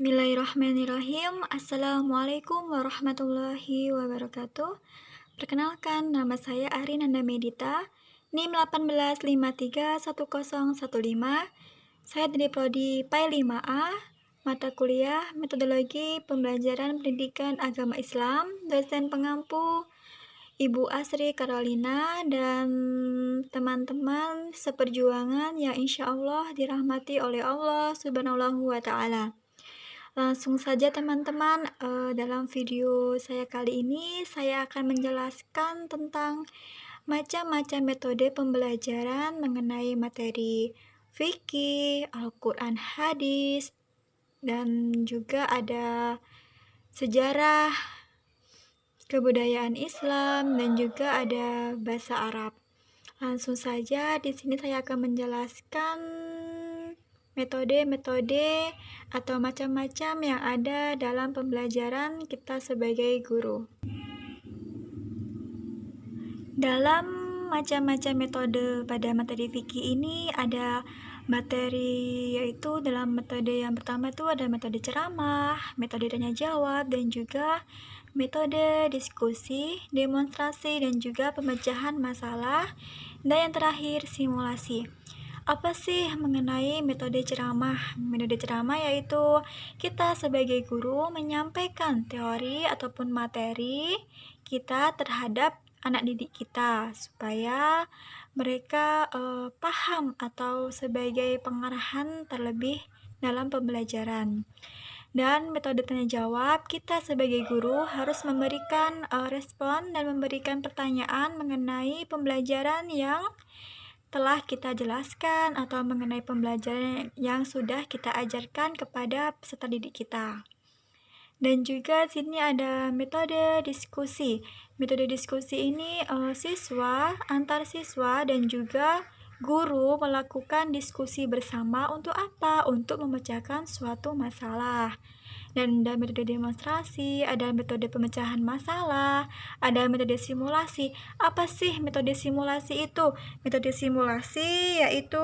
Bismillahirrahmanirrahim. Assalamualaikum warahmatullahi wabarakatuh. Perkenalkan, nama saya Arin Nanda Medita, NIM 18531015. Saya dari Prodi PAI 5A, mata kuliah Metodologi Pembelajaran Pendidikan Agama Islam, dosen pengampu Ibu Asri Carolina, dan teman-teman seperjuangan yang insya Allah dirahmati oleh Allah Subhanahu wa Ta'ala. Langsung saja teman-teman, dalam video saya kali ini saya akan menjelaskan tentang macam-macam metode pembelajaran mengenai materi fikih, Al-Quran, hadis, dan juga ada sejarah, kebudayaan Islam, dan juga ada bahasa Arab. Langsung saja di sini saya akan menjelaskan metode-metode atau macam-macam yang ada dalam pembelajaran kita sebagai guru. Dalam macam-macam metode pada materi fikih ini ada materi, yaitu dalam metode yang pertama itu ada metode ceramah, metode tanya jawab, dan juga metode diskusi, demonstrasi, dan juga pemecahan masalah, dan yang terakhir simulasi. Apa sih mengenai metode ceramah? Metode ceramah yaitu kita sebagai guru menyampaikan teori ataupun materi kita terhadap anak didik kita supaya mereka paham atau sebagai pengarahan terlebih dalam pembelajaran. Dan metode tanya jawab, kita sebagai guru harus memberikan respon dan memberikan pertanyaan mengenai pembelajaran yang telah kita jelaskan atau mengenai pembelajaran yang sudah kita ajarkan kepada peserta didik kita. Dan juga sini ada metode diskusi. Metode diskusi ini antar siswa dan juga guru melakukan diskusi bersama untuk apa? Untuk memecahkan suatu masalah. Dan ada metode demonstrasi, ada metode pemecahan masalah, ada metode simulasi. Apa sih metode simulasi itu? Metode simulasi yaitu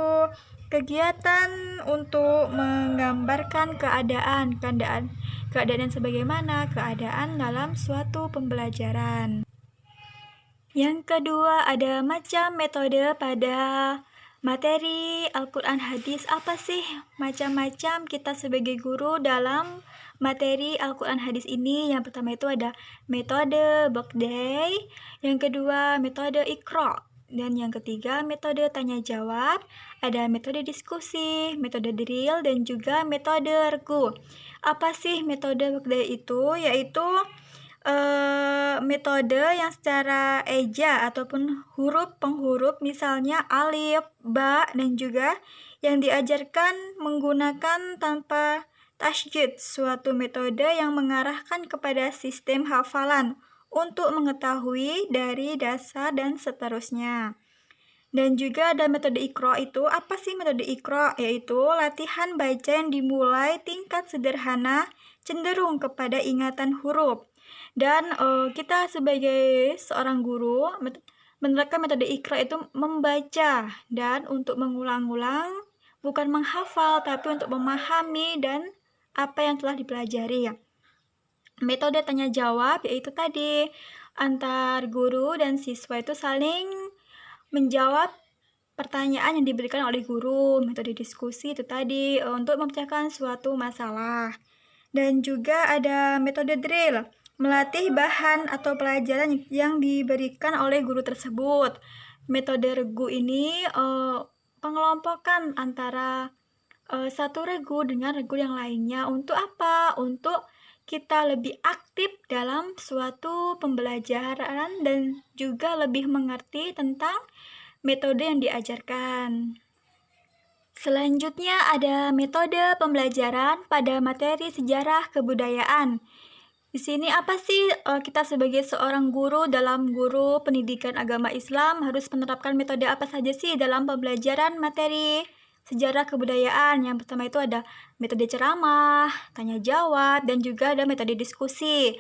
kegiatan untuk menggambarkan keadaan yang sebagaimana keadaan dalam suatu pembelajaran. Yang kedua ada macam metode pada materi Al-Quran hadis. Apa sih macam-macam kita sebagai guru dalam materi Al-Quran hadis ini? Yang pertama itu ada metode Bokday, yang kedua metode Iqra, dan yang ketiga metode tanya jawab, ada metode diskusi, metode drill, dan juga metode regu. Apa sih metode Bokday itu? Yaitu metode yang secara eja ataupun penghuruf misalnya alif, ba, dan juga yang diajarkan menggunakan tanpa tasjid, suatu metode yang mengarahkan kepada sistem hafalan untuk mengetahui dari dasar dan seterusnya. Dan juga ada metode Iqra itu. Apa sih metode Iqra? Yaitu latihan baca yang dimulai tingkat sederhana cenderung kepada ingatan huruf. Dan kita sebagai seorang guru menerapkan metode Iqra itu membaca dan untuk mengulang-ulang, bukan menghafal tapi untuk memahami dan apa yang telah dipelajari. Metode tanya jawab yaitu tadi antar guru dan siswa itu saling menjawab pertanyaan yang diberikan oleh guru. Metode diskusi itu tadi untuk memecahkan suatu masalah. Dan juga ada metode drill, melatih bahan atau pelajaran yang diberikan oleh guru tersebut. Metode regu ini pengelompokan antara satu regu dengan regu yang lainnya. Untuk apa? Untuk kita lebih aktif dalam suatu pembelajaran dan juga lebih mengerti tentang metode yang diajarkan. Selanjutnya ada metode pembelajaran pada materi sejarah kebudayaan. Di sini apa sih kita sebagai seorang guru dalam guru pendidikan agama Islam harus menerapkan metode apa saja sih dalam pembelajaran materi sejarah kebudayaan? Yang pertama itu ada metode ceramah, tanya jawab, dan juga ada metode diskusi.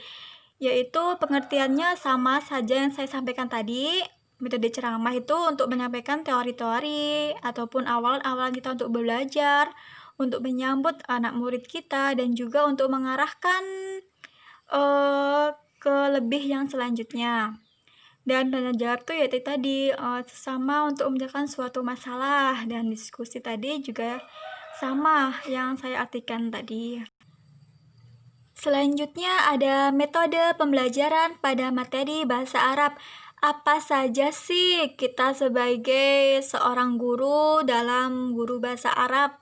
Yaitu pengertiannya sama saja yang saya sampaikan tadi. Metode ceramah itu untuk menyampaikan teori-teori ataupun awal-awal kita untuk belajar, untuk menyambut anak murid kita dan juga untuk mengarahkan ke lebih yang selanjutnya. Dan tanya jawab tuh yaitu tadi sesama untuk memecahkan suatu masalah, dan diskusi tadi juga sama yang saya artikan tadi. Selanjutnya ada metode pembelajaran pada materi bahasa Arab. Apa saja sih kita sebagai seorang guru dalam guru bahasa Arab?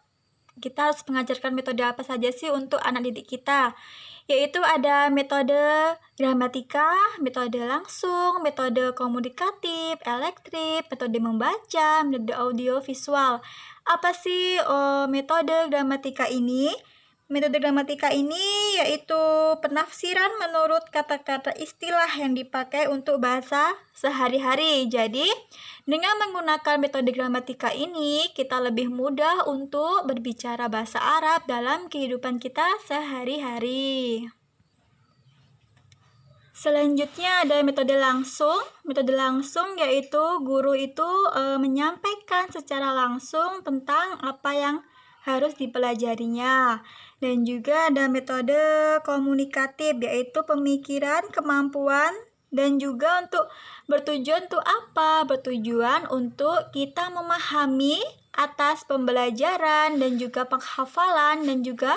Kita harus mengajarkan metode apa saja sih untuk anak didik kita? Yaitu ada metode gramatika, metode langsung, metode komunikatif, elektrik, metode membaca, metode audio visual. Apa sih metode gramatika ini? Metode gramatika ini yaitu penafsiran menurut kata-kata istilah yang dipakai untuk bahasa sehari-hari. Jadi, dengan menggunakan metode gramatika ini, kita lebih mudah untuk berbicara bahasa Arab dalam kehidupan kita sehari-hari. Selanjutnya ada metode langsung. Metode langsung yaitu guru itu menyampaikan secara langsung tentang apa yang harus dipelajarinya. Dan juga ada metode komunikatif, yaitu pemikiran, kemampuan, dan juga untuk bertujuan untuk apa? Bertujuan untuk kita memahami atas pembelajaran dan juga penghafalan dan juga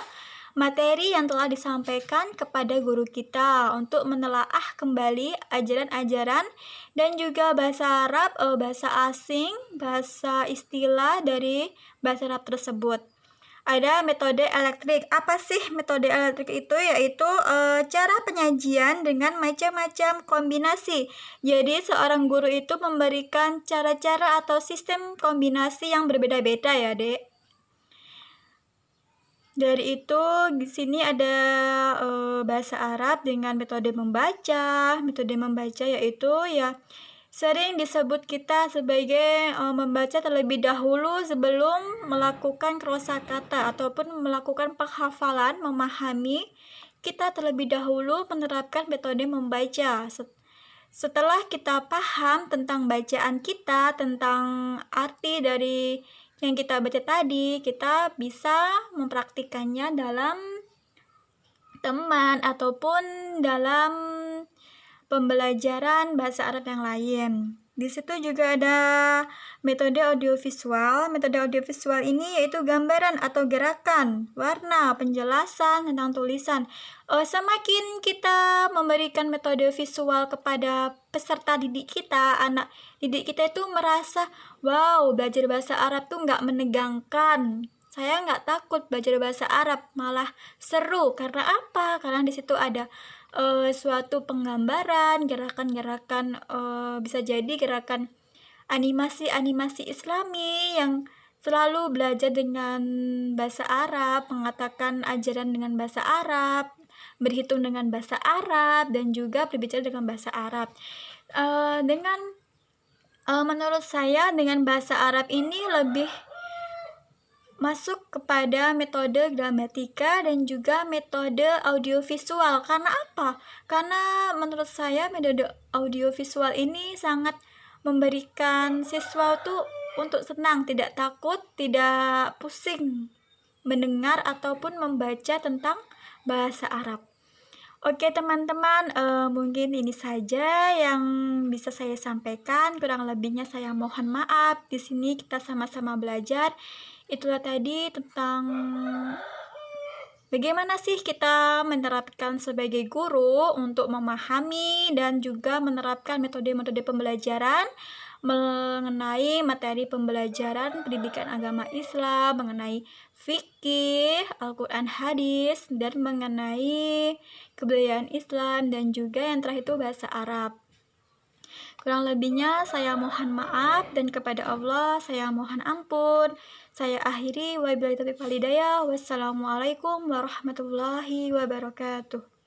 materi yang telah disampaikan kepada guru kita untuk menelaah kembali ajaran-ajaran dan juga bahasa Arab, bahasa asing, bahasa istilah dari bahasa Arab tersebut. Ada metode elektrik. Apa sih metode elektrik itu? Yaitu cara penyajian dengan macam-macam kombinasi. Jadi seorang guru itu memberikan cara-cara atau sistem kombinasi yang berbeda-beda ya, Dek. Dari itu di sini ada bahasa Arab dengan metode membaca. Metode membaca yaitu ya sering disebut kita sebagai membaca terlebih dahulu sebelum melakukan kosakata ataupun melakukan penghafalan, memahami. Kita terlebih dahulu menerapkan metode membaca. Setelah kita paham tentang bacaan kita, tentang arti dari yang kita baca tadi, kita bisa mempraktikannya dalam teman ataupun dalam pembelajaran bahasa Arab yang lain. Di situ juga ada metode audiovisual. Metode audiovisual ini yaitu gambaran atau gerakan, warna, penjelasan tentang tulisan. Semakin kita memberikan metode visual kepada peserta didik kita, anak didik kita itu merasa, wow, belajar bahasa Arab tuh nggak menegangkan. Saya nggak takut belajar bahasa Arab, malah seru. Karena apa? Karena di situ ada suatu penggambaran, gerakan-gerakan, bisa jadi gerakan animasi-animasi Islami yang selalu belajar dengan bahasa Arab, mengatakan ajaran dengan bahasa Arab, berhitung dengan bahasa Arab, dan juga berbicara dengan bahasa Arab. Menurut saya dengan bahasa Arab ini lebih masuk kepada metode gramatika dan juga metode audiovisual. Karena apa? Karena menurut saya metode audiovisual ini sangat memberikan siswa tuh untuk senang, tidak takut, tidak pusing mendengar ataupun membaca tentang bahasa Arab. Oke teman-teman, mungkin ini saja yang bisa saya sampaikan. Kurang lebihnya saya mohon maaf. Di sini kita sama-sama belajar. Itulah tadi tentang bagaimana sih kita menerapkan sebagai guru untuk memahami dan juga menerapkan metode-metode pembelajaran mengenai materi pembelajaran pendidikan agama Islam, mengenai fikih, Al-Quran, hadis, dan mengenai kebudayaan Islam, dan juga yang terakhir itu bahasa Arab. Kurang lebihnya saya mohon maaf, dan kepada Allah saya mohon ampun. Saya akhiri, wabillahi taufiq wal hidayah. Wassalamualaikum warahmatullahi wabarakatuh.